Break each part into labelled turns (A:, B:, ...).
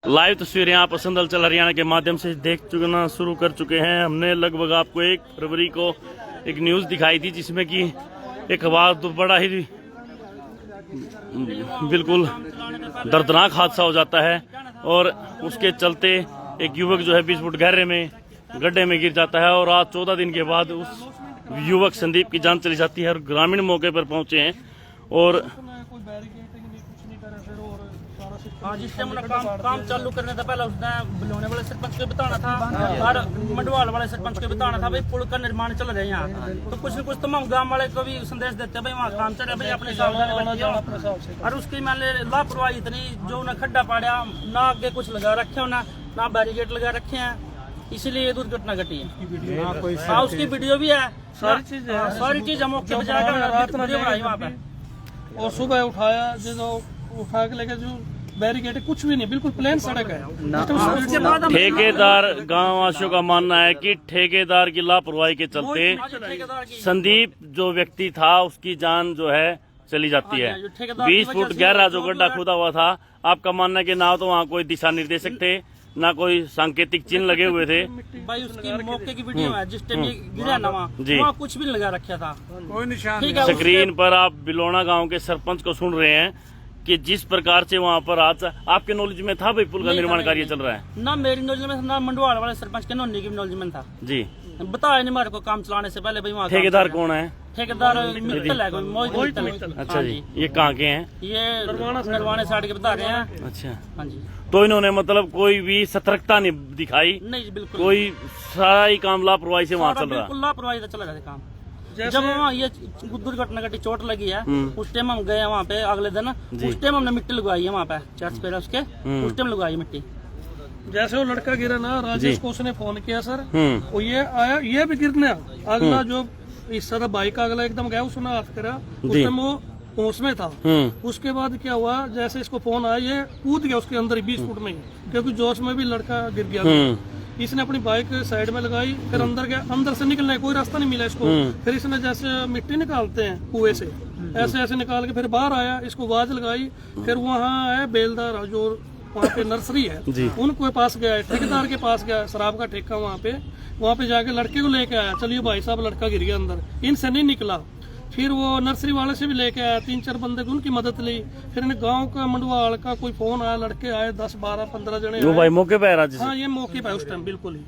A: Live तस्वीरें आप पसंद हलचल हरियाणा के माध्यम से देख चुकना शुरू कर चुके हैं। हमने लगभग आपको 1 फरवरी को एक न्यूज़ दिखाई थी जिसमें कि एक अखबार तो बड़ा ही बिल्कुल दर्दनाक हादसा हो जाता है और उसके चलते एक युवक जो है 20 फुट गहरे में गड्ढे में गिर जाता है और आज 14 दिन के बाद उस युवक संदीप की जान चली जाती है और ग्रामीण मौके पर पहुंचे हैं और
B: हाँ, जिस टाइम काम चालू करने था पहले उसने बुलाने वाले सरपंच को बताना था और मंडवाल वाले सरपंच को बताना था भाई पुल का निर्माण चल रहा है यहाँ, तो कुछ न कुछ तमाम गांव वाले को भी संदेश देते हैं भाई वहाँ काम चल रहा है भाई अपने सावधानी। और उसकी मान ले लापरवाही इतनी जो उन्हें खड्डा पाड़ा ना आगे कुछ लगा रखे हो ना बैरिकेड लगा रखे हैं, इसीलिए ये दुर्घटना घटी है। हाँ, उसकी वीडियो भी है, सारी चीज मौके पर जाकर वहाँ पे
C: और सुबह उठाया जो उठा के लेके जो बैरिकेड कुछ भी नहीं, बिल्कुल प्लेन सड़क है।
A: ठेकेदार गांव वासियों का मानना है कि ठेकेदार की लापरवाही के चलते संदीप जो व्यक्ति था उसकी जान जो है चली जाती है। 20 फुट गहरा जो गड्ढा खुदा हुआ था, आपका मानना है कि ना तो वहाँ कोई दिशा निर्देशक थे ना कोई सांकेतिक चिन्ह लगे हुए थे।
B: भाई उसकी मौके की वीडियो है, जिस टाइम ये गिरा ना वहाँ कुछ भी लगा रखा था,
C: कोई निशान।
A: स्क्रीन पर आप बिलोना गांव के सरपंच को सुन रहे हैं कि जिस प्रकार से वहाँ पर आज आपके नॉलेज में था भाई पुल का निर्माण कार्य चल रहा है?
B: ना मेरी नॉलेज में ना मंडवाल वाले सरपंच के नोनी की नॉलेज में था जी। बताया नहीं मेरे को काम चलाने से पहले भाई वहाँ
A: ठेकेदार कौन है?
B: ठेकेदार मित्तल है कोई।
A: अच्छा जी, ये कहाँ के हैं?
B: ये नरवाने साइड के बता रहे हैं।
A: अच्छा
B: हाँ जी।
A: तो इन्होंने मतलब कोई भी सतर्कता नहीं दिखाई?
B: नहीं बिल्कुल,
A: कोई सारा ही काम लापरवाही से वहाँ चल रहा है?
B: लापरवाही से चल रहा है काम। जब वहाँ ये दुर्घटना घटी चोट लगी है उस टाइम हम गए वहाँ पे अगले दिन, उस टाइम हमने मिट्टी लगवाई है वहाँ पे चर्च पे उसके, उस टाइम लगवाई मिट्टी।
C: जैसे वो लड़का गिरा ना, राजेश को उसने फोन किया सर, वो ये आया, ये भी गिरने अगला जो इस तरह बाइक का अगला एकदम गया, उसने हाथ करा, उस टाइम वो होश में था। उसके बाद क्या हुआ, जैसे इसको फोन आया ये कूद गया उसके अंदर 20 फुट में ही, क्योंकि जोश में भी लड़का गिर गया। इसने अपनी बाइक साइड में लगाई, फिर अंदर गया, अंदर से निकलने कोई रास्ता नहीं मिला इसको। फिर इसने जैसे मिट्टी निकालते हैं कुएं से, ऐसे ऐसे निकाल के फिर बाहर आया, इसको आवाज लगाई, फिर वहाँ है बेलदार जो वहाँ पे नर्सरी है उनके पास गया, ठेकेदार के पास गया, शराब का ठेका वहाँ पे जाके लड़के को लेके आया, चलिए भाई साहब लड़का गिर गया अंदर, इनसे नहीं निकला। फिर वो नर्सरी वाले से भी लेके आया, 3-4 बंदे की उनकी मदद ली। फिर गांव का मंडवाल का कोई फोन आया, लड़के आए 10-12-15 जने।
A: वो भाई मौके पे आया?
C: हाँ, ये मौके पे उस टाइम बिल्कुल ही।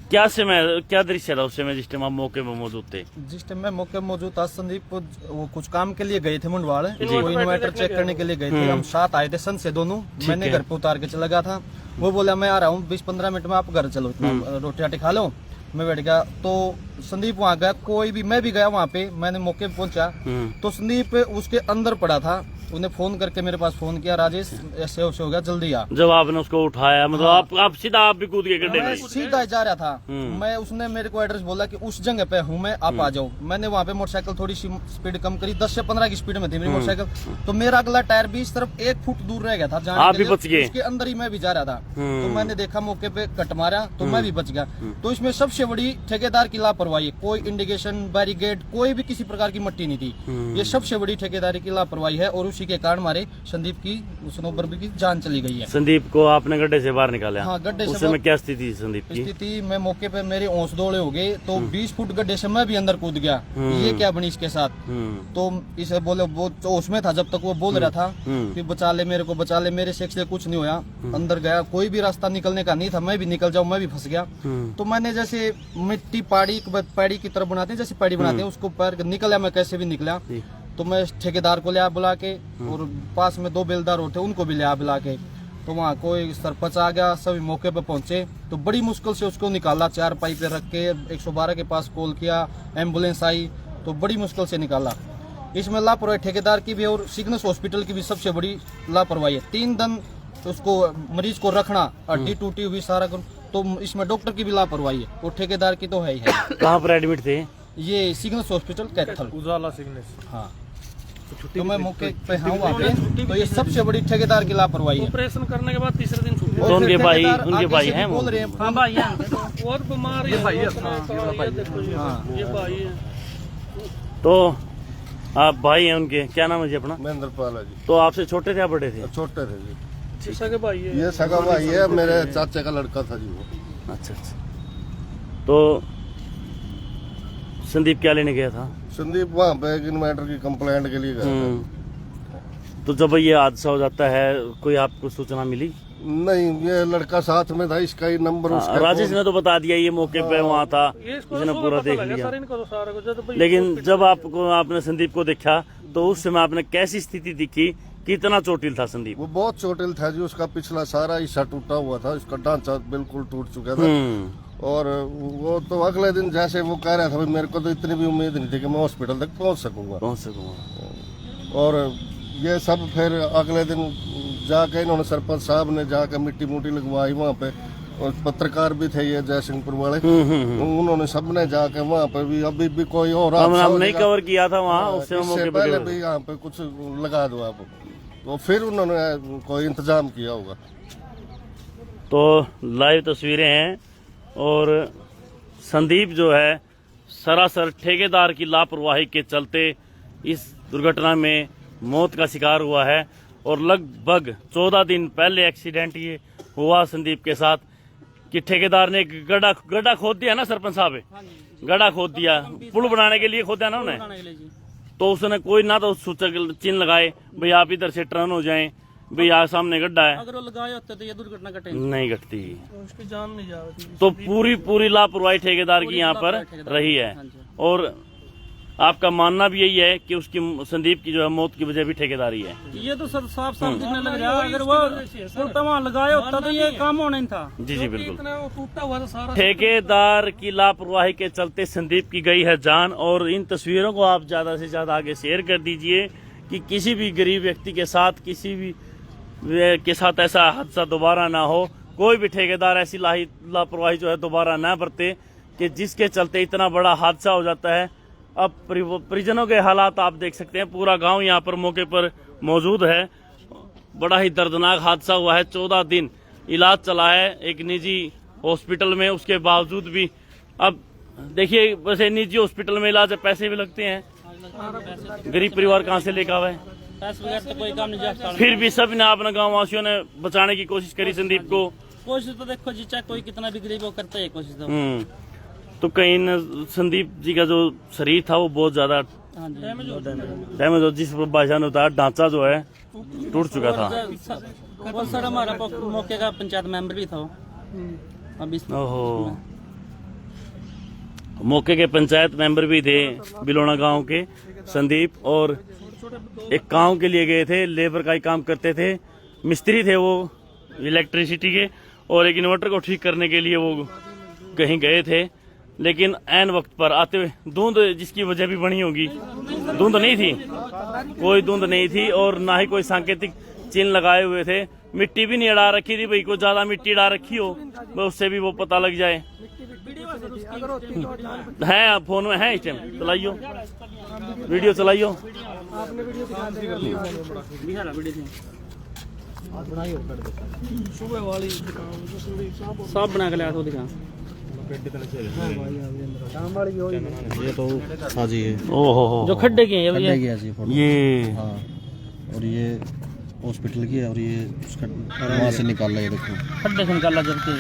A: क्या समय, क्या दृश्य था उस समय जिस टाइम आप मौके पे मौजूद थे?
D: जिस टाइम मैं मौके मौजूद था, संदीप वो कुछ काम के लिए गए थे मंडवाल, वो इन्वर्टर चेक करने के लिए गए थे। हम साथ आए थे सन से दोनों, मैंने घर पे उतार के चला गया था। वो बोला मैं आ रहा हूँ 20-15 मिनट में, आप घर चलो, रोटी राटी खा लो। मैं बैठ गया तो संदीप वहाँ गया, कोई भी, मैं भी गया वहाँ पे, मैंने मौके पे पहुंचा तो संदीप उसके अंदर पड़ा था। उन्हें फोन करके मेरे पास फोन किया, राजेश ऐसे हो गया, जल्दी आ।
A: जब आपने उसको उठाया मतलब आप सीधा आप भी कूद गए गड्ढे में?
D: सीधा जा रहा था मैं, उसने मेरे को एड्रेस बोला कि उस जगह पे हूँ मैं, आप आ जाओ। मैंने वहाँ पे मोटरसाइकिल थोड़ी सी स्पीड कम करी, 10 से 15 की स्पीड में थी मेरी मोटरसाइकिल, तो मेरा अगला टायर भी सिर्फ 1 फुट दूर रह गया था जाने के लिए, उसके अंदर ही मैं भी जा रहा था। तो मैंने देखा मौके पे कट मारा तो मैं भी बच गया। तो इसमें सबसे बड़ी ठेकेदार की लापरवाही, कोई इंडिकेशन बैरिकेड कोई भी किसी प्रकार की मट्टी नहीं थी, ये सबसे बड़ी ठेकेदारी की लापरवाही है और उसी के कारण हमारे संदीप की स्नोबर की जान चली गई है।
A: संदीप को आपने गड्ढे से बाहर निकाला?
D: हाँ, गड्ढे से।
A: उस समय क्या स्थिति संदीप की?
D: स्थिति मैं मौके पे मेरे औंस दौड़े हो गए, तो 20 फुट गड्ढे से मैं भी अंदर कूद गया, ये क्या बनी इसके साथ। तो इसे बोले वो होश में था जब तक वो बोल रहा था कि बचा ले मेरे को, बचा ले, मेरे से कुछ नहीं होया। अंदर गया, कोई भी रास्ता निकलने का नहीं था, मैं भी निकल जाऊँ, मैं भी फंस गया। तो मैंने जैसे मिट्टी पैड़ी की तरफ बनाते हैं, जैसे पैड़ी बनाते हैं, उसको पैर निकला, मैं कैसे भी निकला। तो मैं ठेकेदार को लिया बुला के, और पास में 2 बेलदार होते उनको भी लिया बुला के। तो वहाँ कोई सरपंच आ गया, सभी मौके पे पहुंचे, तो बड़ी मुश्किल से उसको निकाला, 4 पाइप रख के 112 के पास कॉल किया, एम्बुलेंस आई, तो बड़ी मुश्किल से निकाला। इसमें लापरवाही ठेकेदार की भी और सिग्नस हॉस्पिटल की भी सबसे बड़ी लापरवाही है। 3 दिन उसको मरीज को रखना, हड्डी टूटी हुई सारा, तो इसमें डॉक्टर की भी लापरवाही है और ठेकेदार की तो है ही है।
A: कहाँ पर एडमिट थे?
D: ये सिग्नस हॉस्पिटल कैथल,
C: उजाला सिग्नस।
D: हाँ, तो मैं मौके पे हाँ वहाँ पे, तो ये सबसे बड़ी ठेकेदार की लापरवाही है।
C: ऑपरेशन करने के बाद तीसरे दिन छुट्टी।
A: तो उनके भाई हैं
D: बोल रहे हैं?
B: हाँ भाई हैं,
C: और बीमार है, ये भाई है।
A: तो आप भाई हैं उनके, क्या नाम है जी अपना?
E: महेंद्र पाल जी।
A: तो आपसे छोटे थे या बड़े थे?
E: छोटे थे जी।
C: सगे भाई है।
E: ये सगा भाई है, मेरे चाचा का लड़का था जी वो।
A: अच्छा अच्छा। तो संदीप क्या लेने गया था?
E: संदीप वहाँ पे एक इन्वर्टर की कंप्लेंट के लिए गया था।
A: तो जब ये हादसा हो जाता है, कोई आपको सूचना मिली?
E: नहीं, ये लड़का साथ में था, इसका ही नंबर उसका
A: राजेश ने तो बता दिया, ये मौके पे वहाँ था, इसने पूरा देख लिया। लेकिन जब आपने संदीप को देखा तो उस समय आपने कैसी स्थिति दिखी, कितना चोटिल था संदीप?
E: वो बहुत चोटिल था जी, उसका पिछला सारा हिस्सा टूटा हुआ था, उसका ढांचा बिल्कुल टूट चुका था। और वो तो अगले दिन जैसे वो कह रहा था, भाई मेरे को तो इतनी भी उम्मीद नहीं थी कि मैं हॉस्पिटल तक पहुंच सकूंगा। और ये सब फिर अगले दिन जाके इन्होंने सरपंच साहब ने जाके मिट्टी मुट्टी लगवाई वहाँ पे, और पत्रकार भी थे ये जयसिंहपुर वाले, उन्होंने सबने जाके वहाँ पे भी, अभी भी कोई और
A: हम नहीं कवर किया था वहाँ,
E: उससे पहले भी यहाँ पे कुछ लगा दो आप, तो फिर उन्होंने कोई इंतजाम किया होगा।
A: तो लाइव तस्वीरें हैं, और संदीप जो है सरासर ठेकेदार की लापरवाही के चलते इस दुर्घटना में मौत का शिकार हुआ है। और लगभग 14 दिन पहले एक्सीडेंट ये हुआ संदीप के साथ, कि ठेकेदार ने गड्ढा खोद दिया ना, सरपंच साहब गड्ढा खोद दिया, पुल बनाने के लिए खोदा ना उन्हें, तो उसने कोई ना तो सूचक चिन्ह लगाए, भाई आप इधर से टर्न हो जाएं, भाई यहाँ सामने गड्ढा है।
B: अगर वो लगाए होते तो ये दुर्घटना घटे
A: नहीं घटती,
C: उसकी जान नहीं जाती।
A: तो पूरी लापरवाही ठेकेदार की यहाँ पर रही है। और आपका मानना भी यही है कि उसकी, संदीप की जो है मौत की वजह भी ठेकेदारी है?
B: ये तो सब साफ दिखने लग रहा है, अगर वो वहाँ लगाया होता तो ये काम होना ही था।
A: जी जी बिल्कुल।
C: टूटा हुआ सारा
A: ठेकेदार की लापरवाही के चलते संदीप की गई है जान। और इन तस्वीरों को आप ज्यादा से ज्यादा आगे शेयर कर दीजिए, कि किसी भी गरीब व्यक्ति के साथ, किसी भी के साथ ऐसा हादसा दोबारा ना हो। कोई भी ठेकेदार ऐसी लापरवाही जो है दोबारा ना बरते, कि जिसके चलते इतना बड़ा हादसा हो जाता है। अब परिजनों के हालात आप देख सकते हैं, पूरा गांव यहाँ पर मौके पर मौजूद है। बड़ा ही दर्दनाक हादसा हुआ है, 14 दिन इलाज चला है एक निजी हॉस्पिटल में, उसके बावजूद भी अब देखिए, वैसे निजी हॉस्पिटल में इलाज है, पैसे भी लगते हैं, गरीब परिवार कहाँ से लेकर आवे,
B: पैसे बगैर तो कोई काम नहीं जाता।
A: फिर भी सब ने, अपने गाँव वासियों ने बचाने की कोशिश करी संदीप को।
B: कोशिश तो देखो जी, चाहे कोई कितना भी गरीब हो करता है कोशिश
A: तो कहीं न संदीप जी का जो शरीर था वो बहुत ज्यादा डैमेज हो, जिस भाईजान होता है ढांचा जो है टूट चुका था।
B: और सर हमारा मौके का पंचायत मेंबर भी था
A: ओहो, मौके के पंचायत मेंबर भी थे बिलोना गांव के संदीप, और एक गांव के लिए गए थे, लेबर का ही काम करते थे, मिस्त्री थे वो इलेक्ट्रिसिटी के, और एक इन्वर्टर को ठीक करने के लिए वो कहीं गए थे। लेकिन ऐन वक्त पर आते हुए धुंध, जिसकी वजह भी बनी होगी, धुंध नहीं थी, कोई धुंध नहीं थी, और ना ही कोई सांकेतिक चिन्ह लगाए हुए थे। मिट्टी भी नहीं अड़ा रखी थी, भाई कोई ज्यादा मिट्टी अड़ा रखी हो उससे भी वो पता लग जाए। है फोन में है, इस टाइम चलाइयो, वीडियो चलाइयो।
C: सुबह वाली
B: सब बना के लाया तो दिखा।
F: ये तो हाँ जी, ये
A: ओहो,
B: जो खड्डे के हैं
F: खड्डे गया जी फोटो।
A: ये
F: हाँ, और ये हॉस्पिटल की है, और ये उसका वहाँ से निकाल रहा है, देखो
B: खड्डे से निकाला जबकि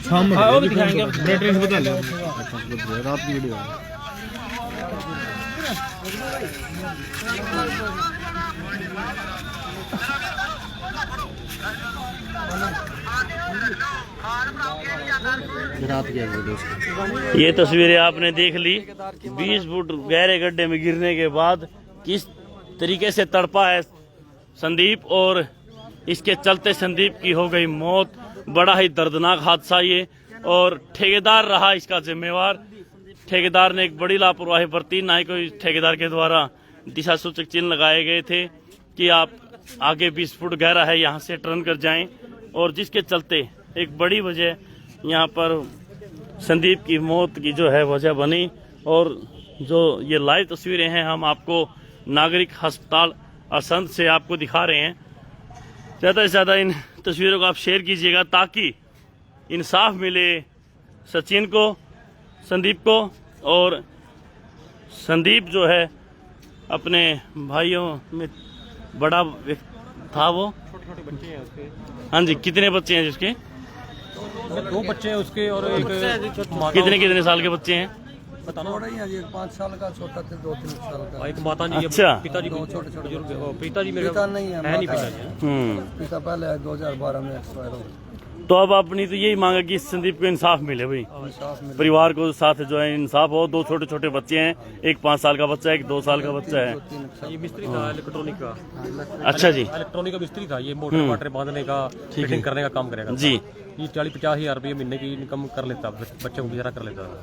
F: शाम
B: वो भी दिखाएंगे।
F: एड्रेस बता लो, रात की वीडियो है। रात की वीडियो।
A: ये तस्वीरें आपने देख ली, 20 फुट गहरे गड्ढे में गिरने के बाद किस तरीके से तड़पा है संदीप, और इसके चलते संदीप की हो गई मौत। बड़ा ही दर्दनाक हादसा ये, और ठेकेदार रहा इसका जिम्मेवार। ठेकेदार ने एक बड़ी लापरवाही बरती, ना ही कोई ठेकेदार के द्वारा दिशा सूचक चिन्ह लगाए गए थे कि आप आगे 20 फुट गहरा है, यहाँ से टर्न कर जाएं, और जिसके चलते एक बड़ी वजह यहाँ पर संदीप की मौत की जो है वजह बनी। और जो ये लाइव तस्वीरें हैं हम आपको नागरिक अस्पताल असंध से आपको दिखा रहे हैं। ज़्यादा से ज़्यादा इन तस्वीरों को आप शेयर कीजिएगा, ताकि इंसाफ मिले सचिन को, संदीप को। और संदीप जो है अपने भाइयों में बड़ा था, वो हाँ जी, कितने बच्चे हैं जिसके?
G: 2 बच्चे हैं उसके और एक
A: कितने साल के बच्चे हैं?
G: बताना।
C: एक 5 साल का छोटा थे, 2-3 साल का।
G: एक माता जी,
A: अच्छा।
G: पिताजी
C: छोटे छोटे
G: पिताजी मेरे
C: पिता नहीं है,
G: नहीं
C: माता
G: पिताजी।
C: पिता पहले 2012 में एक्सपायर हो गए।
A: तो अब अपनी तो यही मांग है कि संदीप को इंसाफ मिले भाई, परिवार को साथ जो है इंसाफ हो। 2 छोटे छोटे बच्चे हैं, एक 5 साल का बच्चा है, एक 2 साल का बच्चा है।
G: ये मिस्त्री था इलेक्ट्रॉनिक का।
A: अच्छा जी,
G: इलेक्ट्रॉनिक का मिस्त्री था। ये मोटर वाटर बांधने का, फिटिंग करने का काम करेगा
A: जी।
G: ये 40-50 हज़ार रुपये महीने की इनकम कर लेता, बच्चे को गुजारा कर लेता था।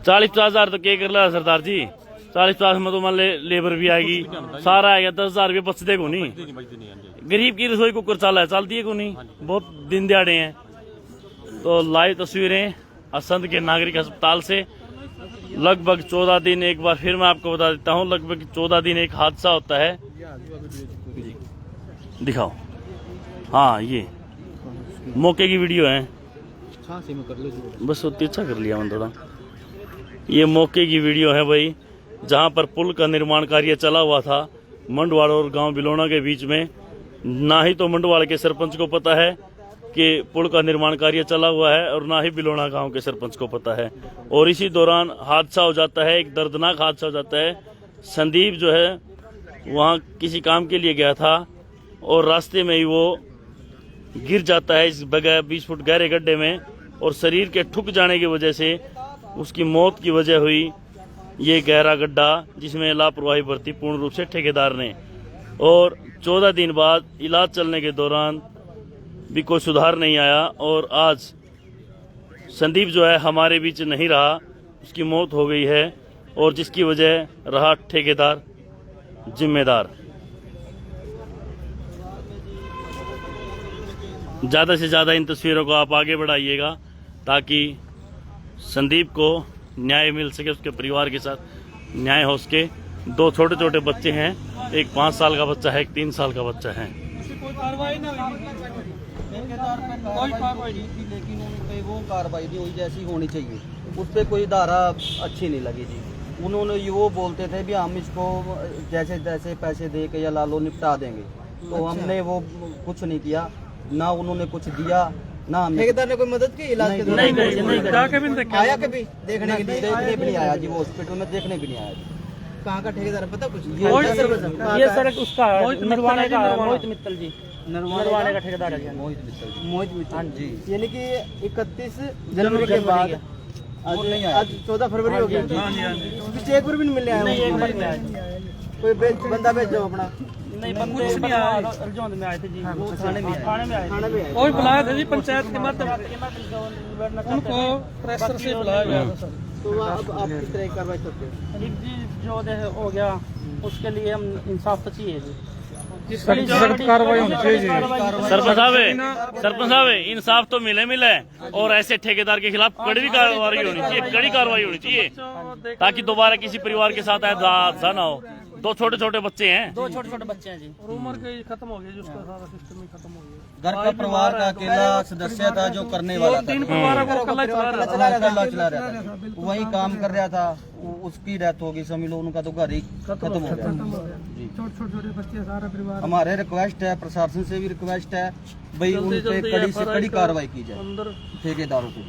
A: 40-50 हजार तो क्या कर रहा है सरदार जी? 40-50 में तो मान लेबर भी आएगी, सारा आएगा, 10,000 रुपये बचते को नहीं।
G: बचती नहीं। हाँ जी।
A: गरीब की रसोई कुकर चलती है को नहीं, बहुत दिन दिहाड़े हैं। तो लाइव तस्वीरें असंध के नागरिक अस्पताल से लगभग 14 दिन, एक बार फिर मैं आपको बता देता हूँ, लगभग 14 दिन एक हादसा होता है। दिखाओ, हाँ ये मौके की वीडियो है, बस उतनी अच्छा कर लिया मैंने थोड़ा। ये मौके की वीडियो है भाई, जहाँ पर पुल का निर्माण कार्य चला हुआ था मंडवाड़ और गांव बिलोना के बीच में। ना ही तो मंडवाड़ के सरपंच को पता है कि पुल का निर्माण कार्य चला हुआ है, और ना ही बिलोना गांव के सरपंच को पता है। और इसी दौरान हादसा हो जाता है, एक दर्दनाक हादसा हो जाता है। संदीप जो है वहाँ किसी काम के लिए गया था और रास्ते में ही वो गिर जाता है इस 20 फुट गहरे गड्ढे में, और शरीर के ठुक जाने की वजह से उसकी मौत की वजह हुई ये गहरा गड्ढा, जिसमें लापरवाही बरती पूर्ण रूप से ठेकेदार ने। और 14 दिन बाद इलाज चलने के दौरान भी कोई सुधार नहीं आया, और आज संदीप जो है हमारे बीच नहीं रहा, उसकी मौत हो गई है, और जिसकी वजह रहा ठेकेदार जिम्मेदार। ज़्यादा से ज़्यादा इन तस्वीरों को आप आगे बढ़ाइएगा ताकि संदीप को न्याय मिल सके, उसके परिवार के साथ न्याय हो सके। 2 छोटे छोटे बच्चे हैं, एक 5 साल का बच्चा है, एक 3 साल का बच्चा है।
C: कोई कार्रवाई ना कोई कार्रवाई नहीं थी, लेकिन उन पे वो कार्रवाई नहीं हुई जैसी होनी चाहिए। उस पर कोई धारा अच्छी नहीं लगी जी। उन्होंने ये वो बोलते थे भी हम इसको जैसे जैसे पैसे दे के या लालो निपटा देंगे, तो हमने वो कुछ नहीं किया, ना उन्होंने कुछ दिया, ना ठेकेदार ने कोई मदद की इलाज के दौरान। नहीं आया कभी देखने के लिए, देखने भी नहीं आया जी, वो हॉस्पिटल में देखने भी नहीं आया जी। कहाँ का ठेकेदार पता कुछ?
B: ये सड़क उसका नरवाने का मोहित मित्तल जी, नरवाने का ठेकेदार है
C: मोहित मित्तल। हाँ जी, यानी कि 31 जनवरी के बाद आज 14 फरवरी हो गया। एक बार भी नहीं मिलने आया,
B: नहीं एक बार नहीं आया
C: कोई बंदा भेज दो अपना।
B: नहीं बंदे नहीं आए, रजौंद में आए थे जी, वो थाने में आए थे।
C: कोई बुलाया था जी पंचायत के माध्यम से, उनको प्रेशर से बुलाया गया था सर। तो अब आप किस तरह की कार्रवाई करते हो?
B: जी जो हो गया उसके लिए हम इंसाफ तो चाहिए जी,
A: सरपंच साहब इंसाफ तो मिले, और ऐसे ठेकेदार के खिलाफ कड़ी कार्रवाई होनी चाहिए, कड़ी कार्रवाई होनी चाहिए, ताकि दोबारा किसी परिवार के साथ ऐसा हादसा ना हो। 2 छोटे छोटे बच्चे हैं,
B: 2 छोटे छोटे बच्चे हैं जी।
C: और उम्र के खत्म हो गया, जिसका सारा सिस्टम ही खत्म हो गया।
D: घर का परिवार का अकेला सदस्य था जो करने वाला था,
C: 3 परिवारों को अकेला चला रहा था,
D: वही काम कर रहा था, उसकी डेथ होगी, समझ लो उनका तो घर ही खत्म हो गया।
C: छोटे छोटे बच्चे सारा परिवार।
D: हमारे रिक्वेस्ट है, प्रशासन से भी रिक्वेस्ट है भाई, उन पे कड़ी से कड़ी कार्रवाई की जाए,
C: अंदर
D: ठेकेदारों को।